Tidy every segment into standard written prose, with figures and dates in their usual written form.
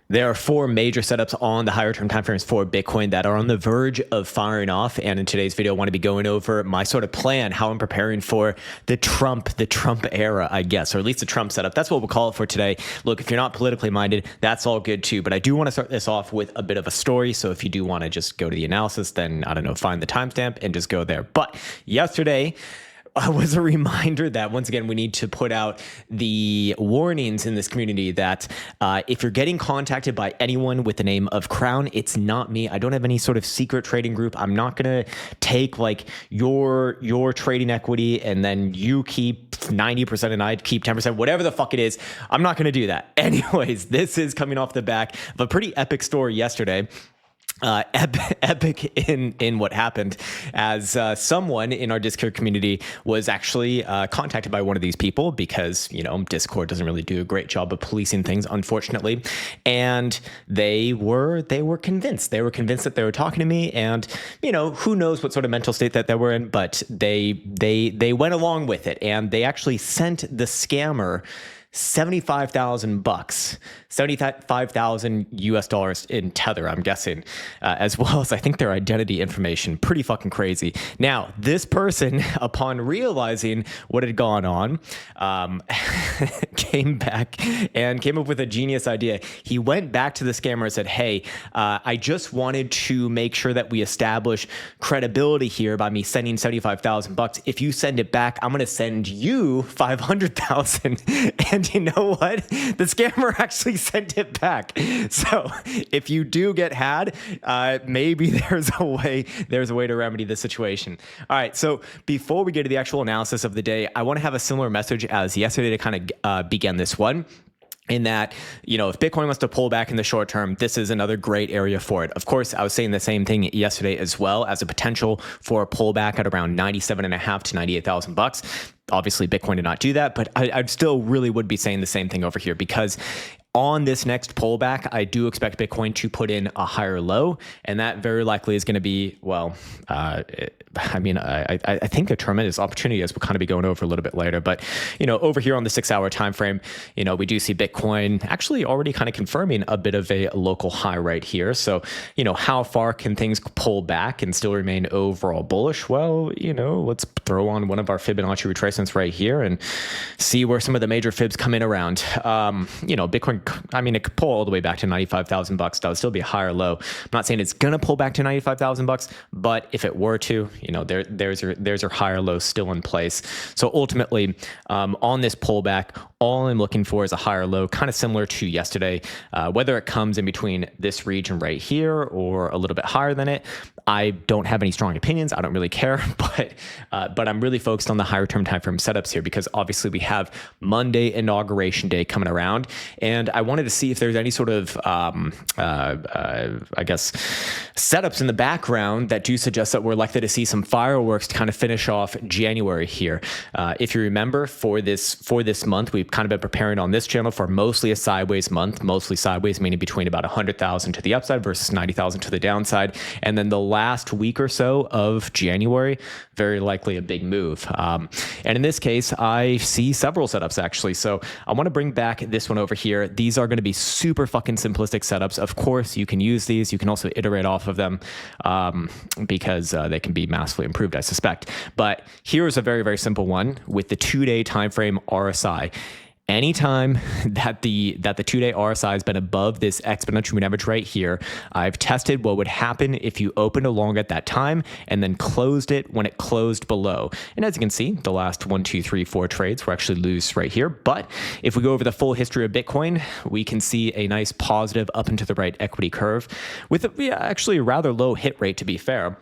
There are four major setups on the higher term timeframes for Bitcoin that are on the verge of firing off. And in today's video, I want to be going over my sort of plan, how I'm preparing for the Trump era, I guess, or at least the Trump setup. That's what we'll call it for today. Look, if you're not politically minded, that's all good too. But I do want to start this off with a bit of a story. So if you do want to just go to the analysis, then I don't know, find the timestamp and just go there. But yesterday, was a reminder that, once again, we need to put out the warnings in this community that if you're getting contacted by anyone with the name of Crown, it's not me. I don't have any sort of secret trading group. I'm not going to take like your trading equity and then you keep 90% and I keep 10%, whatever the fuck it is. I'm not going to do that. Anyways, this is coming off the back of a pretty epic story yesterday. Epic in what happened, as someone in our Discord community was actually contacted by one of these people because, you know, Discord doesn't really do a great job of policing things, unfortunately. And they were convinced. They were convinced that they were talking to me, and, you know, who knows what sort of mental state that they were in, but they went along with it, and they actually sent the scammer $75,000, 75,000 US dollars in Tether, I'm guessing, as well as I think their identity information. Pretty fucking crazy. Now, this person, upon realizing what had gone on, came back and came up with a genius idea. He went back to the scammer and said, "Hey, I just wanted to make sure that we establish credibility here by me sending $75,000. If you send it back, I'm going to send you 500,000." And you know what? The scammer actually sent it back. So if you do get had, maybe there's a way to remedy the situation. All right. So before we get to the actual analysis of the day, I want to have a similar message as yesterday to kind of begin this one. In that, you know, if Bitcoin wants to pull back in the short term, this is another great area for it. Of course, I was saying the same thing yesterday as well, as a potential for a pullback at around 97.5 to 98,000 bucks. Obviously, Bitcoin did not do that, but I still really would be saying the same thing over here, because on this next pullback, I do expect Bitcoin to put in a higher low, and that very likely is going to be, well, I think a tremendous opportunity, as we'll kind of be going over a little bit later. But, you know, over here on the 6-hour time frame, you know, we do see Bitcoin actually already kind of confirming a bit of a local high right here. So, you know, how far can things pull back and still remain overall bullish? Well, you know, let's throw on one of our Fibonacci retracements right here and see where some of the major fibs come in around. You know, Bitcoin, I mean, it could pull all the way back to 95,000 bucks. That would still be a higher low. I'm not saying it's going to pull back to 95,000 bucks, but if it were to, you know, there's your higher low still in place. So ultimately, on this pullback, all I'm looking for is a higher low, kind of similar to yesterday. Whether it comes in between this region right here or a little bit higher than it, I don't have any strong opinions. I don't really care, but I'm really focused on the higher term time frame setups here, because obviously we have Monday inauguration day coming around, and I wanted to see if there's any sort of I guess setups in the background that do suggest that we're likely to see some fireworks to kind of finish off January here. If you remember, for this month, we've kind of been preparing on this channel for mostly a sideways month, mostly sideways, meaning between about 100,000 to the upside versus 90,000 to the downside. And then the last week or so of January, very likely a big move. And in this case, I see several setups actually. So I want to bring back this one over here. These are going to be super fucking simplistic setups. Of course, you can use these. You can also iterate off of them because they can be massively improved, I suspect. But here's a very, very simple one with the 2-day time frame RSI. Anytime that the 2-day RSI has been above this exponential moving average right here, I've tested what would happen if you opened along at that time and then closed it when it closed below. And as you can see, the last 1, 2, 3, 4 trades were actually loose right here. But if we go over the full history of Bitcoin, we can see a nice positive up and to the right equity curve with actually a rather low hit rate, to be fair.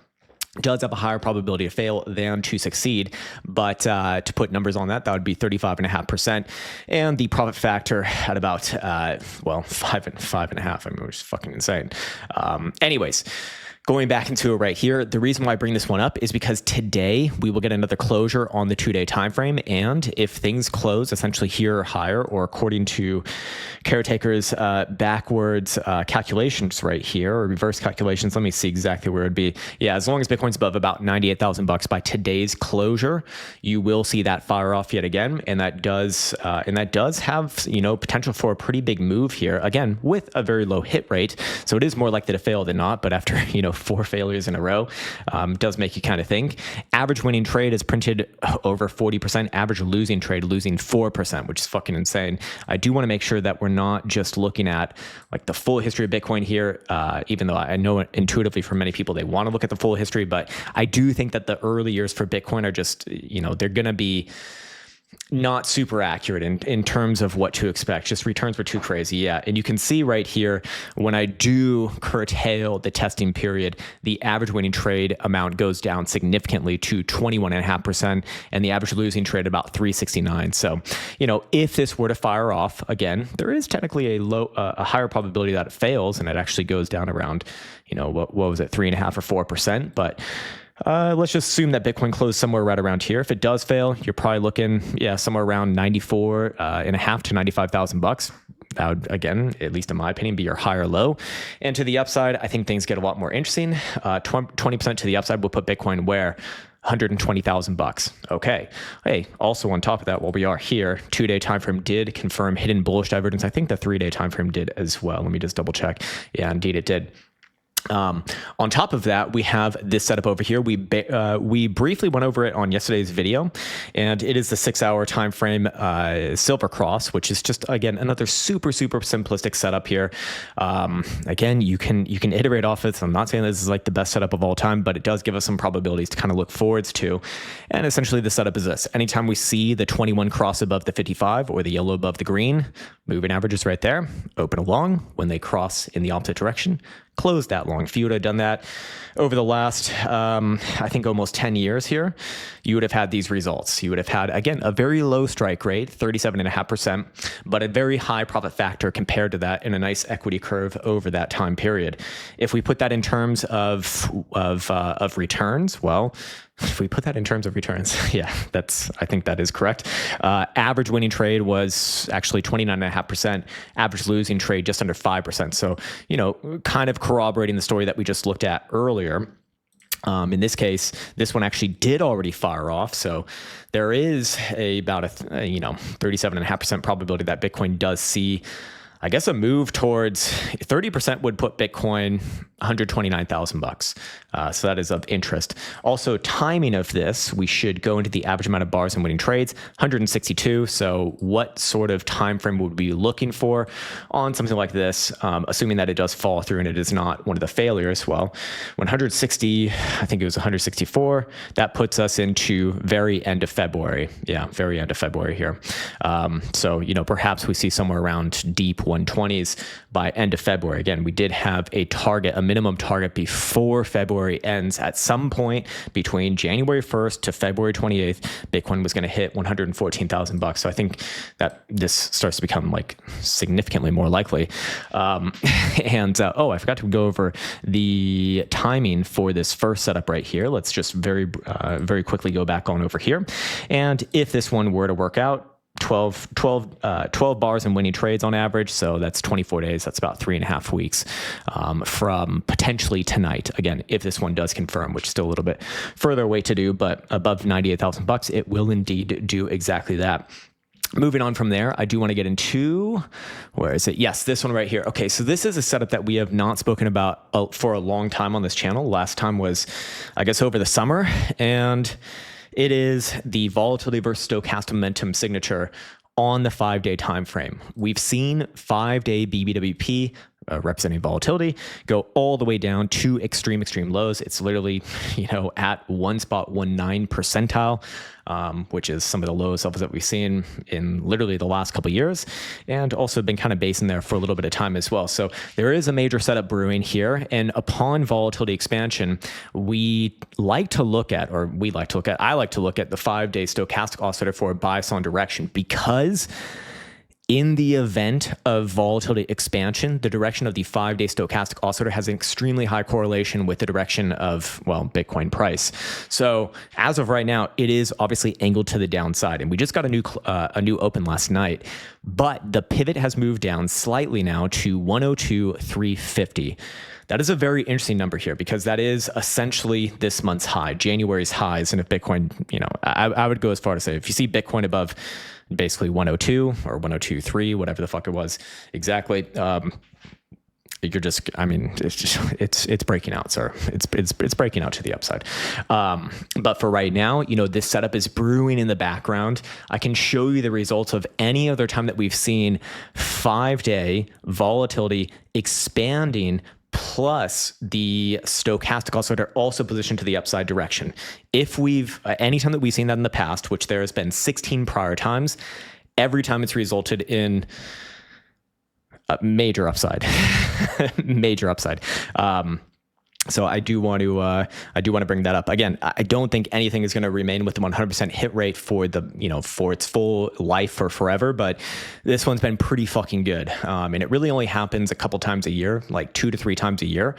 Does have a higher probability to fail than to succeed, but to put numbers on that would be 35.5%, and the profit factor at about 5.5. I mean, which is fucking insane. Anyways, Going back into it right here, the reason why I bring this one up is because today we will get another closure on the 2-day time frame, and if things close essentially here or higher, or according to Caretaker's backwards calculations right here, or reverse calculations, let me see exactly where it'd be. Yeah, as long as Bitcoin's above about $98,000 by today's closure, you will see that fire off yet again, and that does have potential for a pretty big move here. Again, with a very low hit rate, so it is more likely to fail than not. But after 4 failures in a row, does make you kind of think. Average winning trade is printed over 40%. Average losing trade losing 4%, which is fucking insane. I do want to make sure that we're not just looking at like the full history of Bitcoin here, even though I know intuitively for many people they want to look at the full history, but I do think that the early years for Bitcoin are just, they're going to be not super accurate in terms of what to expect. Just returns were too crazy. Yeah. And you can see right here, when I do curtail the testing period, the average winning trade amount goes down significantly to 21.5%, and the average losing trade about 369. So, if this were to fire off again, there is technically a higher probability that it fails, and it actually goes down around, what was it, 3.5 or 4%. But let's just assume that Bitcoin closed somewhere right around here. If it does fail, you're probably looking, somewhere around 94.5 to $95,000. That would, again, at least in my opinion, be your high or low. And to the upside, I think things get a lot more interesting. 20% to the upside will put Bitcoin where? $120,000. Okay. Hey, also on top of that, while we are here, 2-day time frame did confirm hidden bullish divergence. I think the 3-day time frame did as well. Let me just double check. Yeah, indeed it did. On top of that, we have this setup over here. We briefly went over it on yesterday's video, and it is the 6-hour time frame silver cross, which is just, again, another super simplistic setup here. Again, you can iterate off it. So I'm not saying this is like the best setup of all time, but it does give us some probabilities to kind of look forwards to. And essentially the setup is this: anytime we see the 21 cross above the 55 or the yellow above the green, moving averages right there, open along. When they cross in the opposite direction, close that long. If you would have done that over the last, I think almost 10 years here, you would have had these results. You would have had, again, a very low strike rate, 37.5%, but a very high profit factor compared to that, and a nice equity curve over that time period. If we put that in terms of returns, well, if we put that in terms of returns, yeah, I think that is correct. Average winning trade was actually 29.5%. Average losing trade just under 5%. So, kind of corroborating the story that we just looked at earlier. In this case, this one actually did already fire off. So there is about a 37.5% probability that Bitcoin does see, I guess, a move towards 30% would put Bitcoin $129,000. So that is of interest. Also, timing of this, we should go into the average amount of bars and winning trades, 162. So what sort of time frame would we be looking for on something like this, assuming that it does fall through and it is not one of the failures? Well, 160, I think it was 164, that puts us into very end of February. Yeah, very end of February here. So, perhaps we see somewhere around deep 120s by end of February. Again, we did have a minimum target before February ends. At some point between January 1st to February 28th, Bitcoin was going to hit $114,000. So I think that this starts to become like significantly more likely. I forgot to go over the timing for this first setup right here. Let's just very quickly go back on over here. And if this one were to work out, 12 bars and winning trades on average. So that's 24 days. That's about 3.5 weeks from potentially tonight. Again, if this one does confirm, which is still a little bit further away to do, but above $98,000, it will indeed do exactly that. Moving on from there, I do want to get into, where is it? Yes, this one right here. Okay, so this is a setup that we have not spoken about for a long time on this channel. Last time was, I guess, over the summer, and it is the volatility versus stochastic momentum signature on the 5-day time frame. We've seen 5-day BBWP representing volatility go all the way down to extreme lows. It's literally, at 1.19 percentile, which is some of the lowest levels that we've seen in literally the last couple of years, and also been kind of basing there for a little bit of time as well. So there is a major setup brewing here, and upon volatility expansion, I like to look at the 5-day stochastic oscillator for a bias on direction, because in the event of volatility expansion, the direction of the 5-day stochastic oscillator has an extremely high correlation with the direction of, well, Bitcoin price. So as of right now, it is obviously angled to the downside. And we just got a new open last night, but the pivot has moved down slightly now to 102,350. That is a very interesting number here because that is essentially this month's high, January's highs. And if Bitcoin, I would go as far to say if you see Bitcoin above basically 102 or 102.3, whatever the fuck it was exactly, you're just, it's breaking out, sir. It's breaking out to the upside. But for right now, this setup is brewing in the background. I can show you the results of any other time that we've seen 5-day volatility expanding plus the stochastic oscillator also positioned to the upside direction. If anytime that we've seen that in the past, which there has been 16 prior times, every time it's resulted in a major upside, major upside. So I do want to bring that up again. I don't think anything is going to remain with the 100% hit rate for for its full life or forever, but this one's been pretty fucking good. And it really only happens a couple times a year, like 2 to 3 times a year.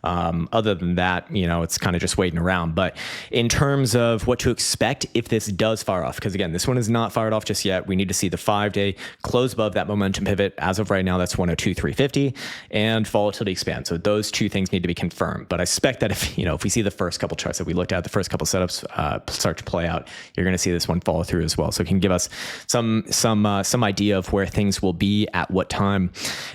Other than that, it's kind of just waiting around. But in terms of what to expect if this does fire off, because again, this one is not fired off just yet. We need to see the 5-day close above that momentum pivot. As of right now, that's 102,350 and volatility expand. So those two things need to be confirmed. But I suspect that if we see the first couple charts that we looked at, the first couple setups start to play out, you're going to see this one follow through as well. So it can give us some idea of where things will be at what time.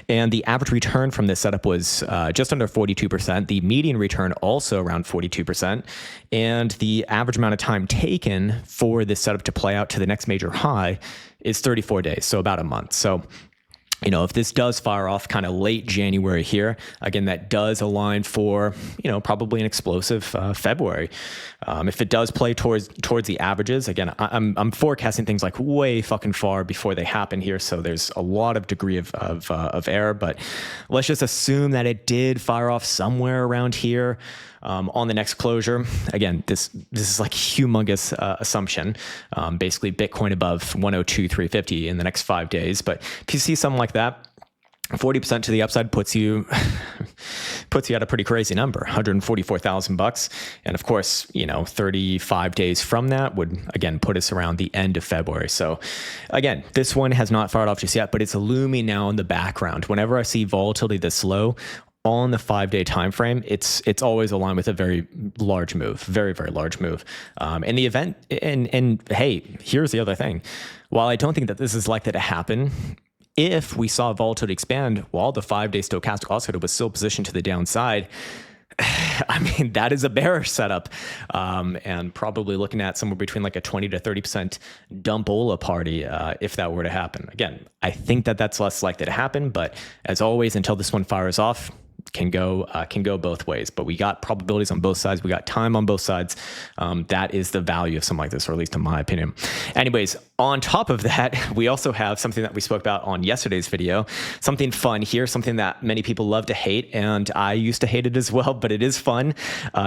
And the average return from this setup was just under 42%. The median return also around 42%. And the average amount of time taken for this setup to play out to the next major high is 34 days, so about a month. So if this does fire off kind of late January here, again, that does align for, probably an explosive February. If it does play towards the averages, again, I'm forecasting things like way fucking far before they happen here. So there's a lot of degree of error, but let's just assume that it did fire off somewhere around here. On the next closure, again, this is like humongous assumption. Basically, Bitcoin above 102,350 in the next 5 days. But if you see something like that, 40% to the upside puts you at a pretty crazy number, $144,000. And of course, 35 days from that would again put us around the end of February. So again, this one has not fired off just yet, but it's looming now in the background. Whenever I see volatility this low on the 5-day time frame, it's always aligned with a very large move, very, very large move. In the event, and hey, here's the other thing. While I don't think that this is likely to happen, if we saw volatility expand while the 5-day stochastic oscillator was still positioned to the downside, that is a bearish setup, and probably looking at somewhere between like a 20 to 30% dump-ola party if that were to happen. Again, I think that that's less likely to happen, but as always, until this one fires off, can go both ways. But we got probabilities on both sides. We got time on both sides. That is the value of something like this, or at least in my opinion. Anyways, on top of that, we also have something that we spoke about on yesterday's video, something fun here, something that many people love to hate, and I used to hate it as well, but it is fun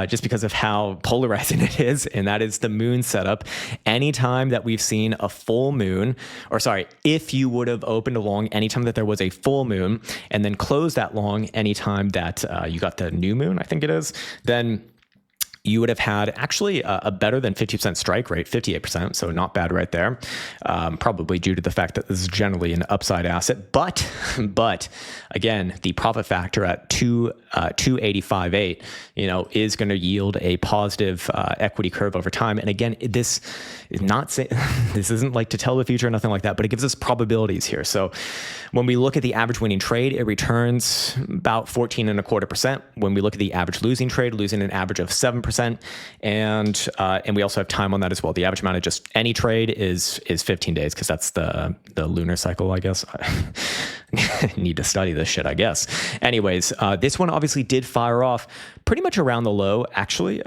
just because of how polarizing it is, and that is the moon setup. Anytime that we've seen a full moon, or sorry, if you would have opened a long anytime that there was a full moon and then closed that long anytime that you got the new moon, I think it is, then you would have had actually a better than 50% strike rate, 58%. So not bad right there. Probably due to the fact that this is generally an upside asset. But again, the profit factor at 285.8, is going to yield a positive equity curve over time. And again, this is not this isn't like to tell the future or nothing like that, but it gives us probabilities here. So when we look at the average winning trade, it returns about 14.25%. When we look at the average losing trade, losing an average of 7%. And we also have time on that as well. The average amount of just any trade is 15 days because that's the lunar cycle, I guess. Need to study this shit, I guess. Anyways, this one obviously did fire off pretty much around the low, actually.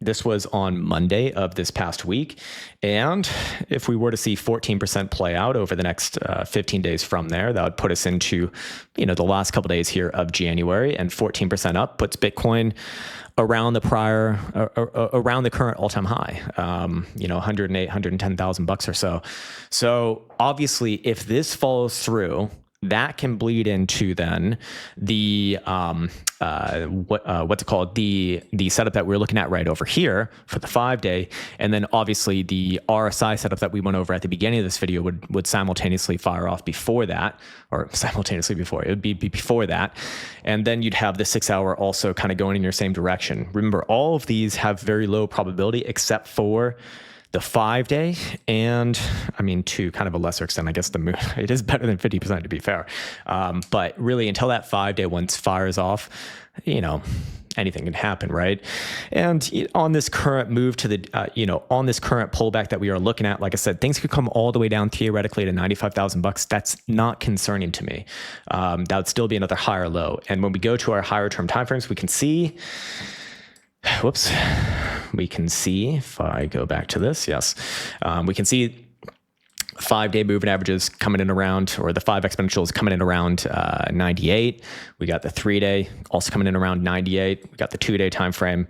This was on Monday of this past week. And if we were to see 14% play out over the next 15 days from there, that would put us into, the last couple of days here of January, and 14% up puts Bitcoin around the current all-time high, 108, 110,000 bucks or so. So obviously, if this follows through, that can bleed into then the what's it called, the setup that we're looking at right over here for the 5-day, and then obviously the RSI setup that we went over at the beginning of this video would simultaneously fire off before that, or simultaneously before, it would be before that, and then you'd have the 6 hour also kind of going in your same direction. Remember, all of these have very low probability except for the 5-day, and I mean, to kind of a lesser extent, I guess the moon, it is better than 50% to be fair. But really, until that 5-day once fires off, anything can happen, right? And on this current move to the, on this current pullback that we are looking at, like I said, things could come all the way down theoretically to 95,000 bucks. That's not concerning to me. That would still be another higher low. And when we go to our higher term timeframes, we can see, we can see, if I go back to this, yes, we can see 5-day moving averages coming in around, or the 5 exponentials coming in around 98. We got the 3-day also coming in around 98. We got the 2-day time frame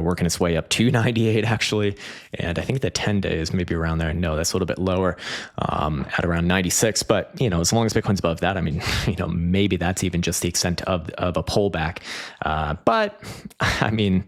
working its way up to 98 actually, and I think the 10-day is maybe around there. No, that's a little bit lower, at around 96. But as long as Bitcoin's above that, I mean, maybe that's even just the extent of a pullback. But I mean,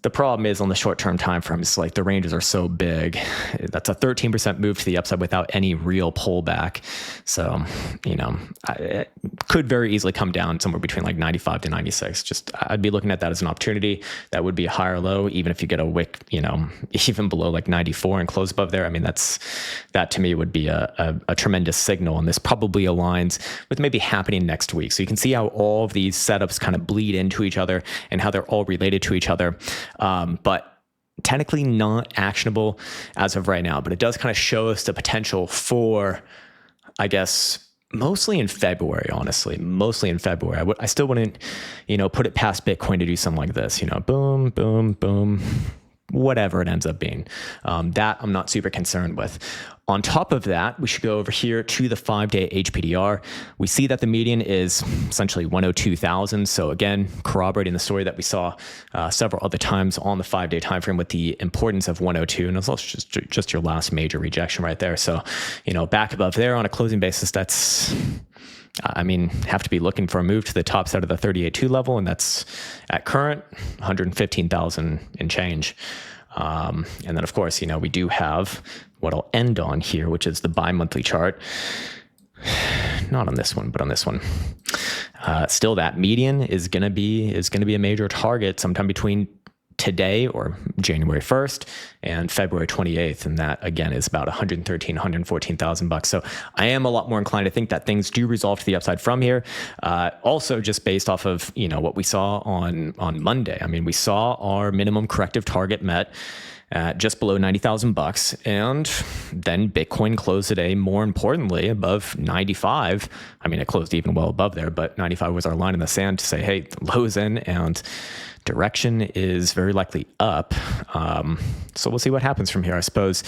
the problem is on the short-term time frames, like the ranges are so big. That's a 13% move to the upside without any real pullback. So, it could very easily come down somewhere between like 95 to 96. Just, I'd be looking at that as an opportunity. That would be a higher low, even if you get a wick, even below like 94 and close above there. I mean, that to me would be a tremendous signal. And this probably aligns with maybe happening next week. So you can see how all of these setups kind of bleed into each other and how they're all related to each other. But technically not actionable as of right now, but it does kind of show us the potential for, I guess, mostly in February, honestly, mostly in February. I still wouldn't, put it past Bitcoin to do something like this, boom, boom, boom, whatever it ends up being. That I'm not super concerned with. On top of that, we should go over here to the 5-day HPDR. We see that the median is essentially 102,000. So again, corroborating the story that we saw several other times on the 5-day time frame with the importance of 102, and it's also just your last major rejection right there. So, back above there on a closing basis, that's, have to be looking for a move to the top side of the 38.2 level, and that's at current 115,000 and change. And then of course, we do have what I'll end on here, which is the bi-monthly chart. Not on this one, but on this one. Still, that median is gonna be a major target sometime between today, or January 1st, and February 28th. And that again is about 113, 114,000 bucks. So I am a lot more inclined to think that things do resolve to the upside from here. Also just based off of, what we saw on Monday. I mean, we saw our minimum corrective target met at just below 90,000 bucks. And then Bitcoin closed today, more importantly, above 95. I mean, it closed even well above there, but 95 was our line in the sand to say, hey, the low's in and direction is very likely up. So we'll see what happens from here, I suppose.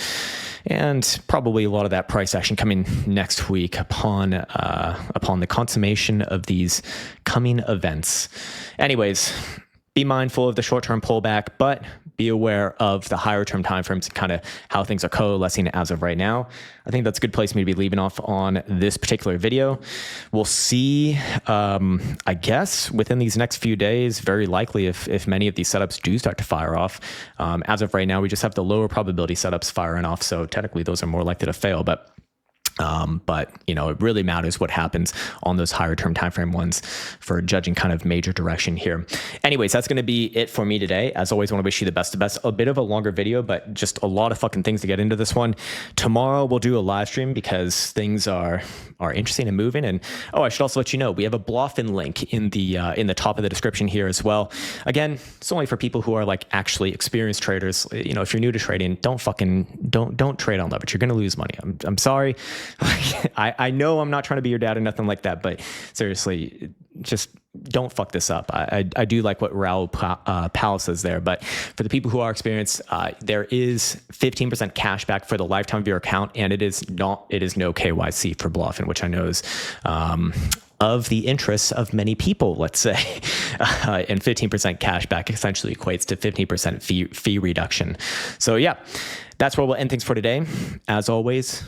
And probably a lot of that price action coming next week upon the consummation of these coming events. Anyways, be mindful of the short-term pullback, but be aware of the higher term timeframes and kind of how things are coalescing as of right now. I think that's a good place for me to be leaving off on this particular video. We'll see, I guess, within these next few days, very likely if many of these setups do start to fire off. As of right now, we just have the lower probability setups firing off, so technically those are more likely to fail. But it really matters what happens on those higher term timeframe ones for judging kind of major direction here. Anyways, that's going to be it for me today. As always, I want to wish you the best of best. A bit of a longer video, but just a lot of fucking things to get into this one. Tomorrow we'll do a live stream because things are interesting and moving. And I should also let you know we have a Blofin link in the top of the description here as well. Again, it's only for people who are like actually experienced traders. If you're new to trading, don't trade on leverage. You're going to lose money. I'm sorry. I know I'm not trying to be your dad or nothing like that, but seriously, just don't fuck this up. I do like what Raul Powell says there, but for the people who are experienced, there is 15% cash back for the lifetime of your account, and it is no KYC for Bluffin, which I know is of the interests of many people, let's say, and 15% cash back essentially equates to 15% fee reduction. So yeah, that's where we'll end things for today. As always,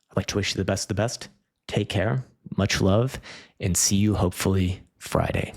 I'd like to wish you the best of the best. Take care, much love, and see you hopefully Friday.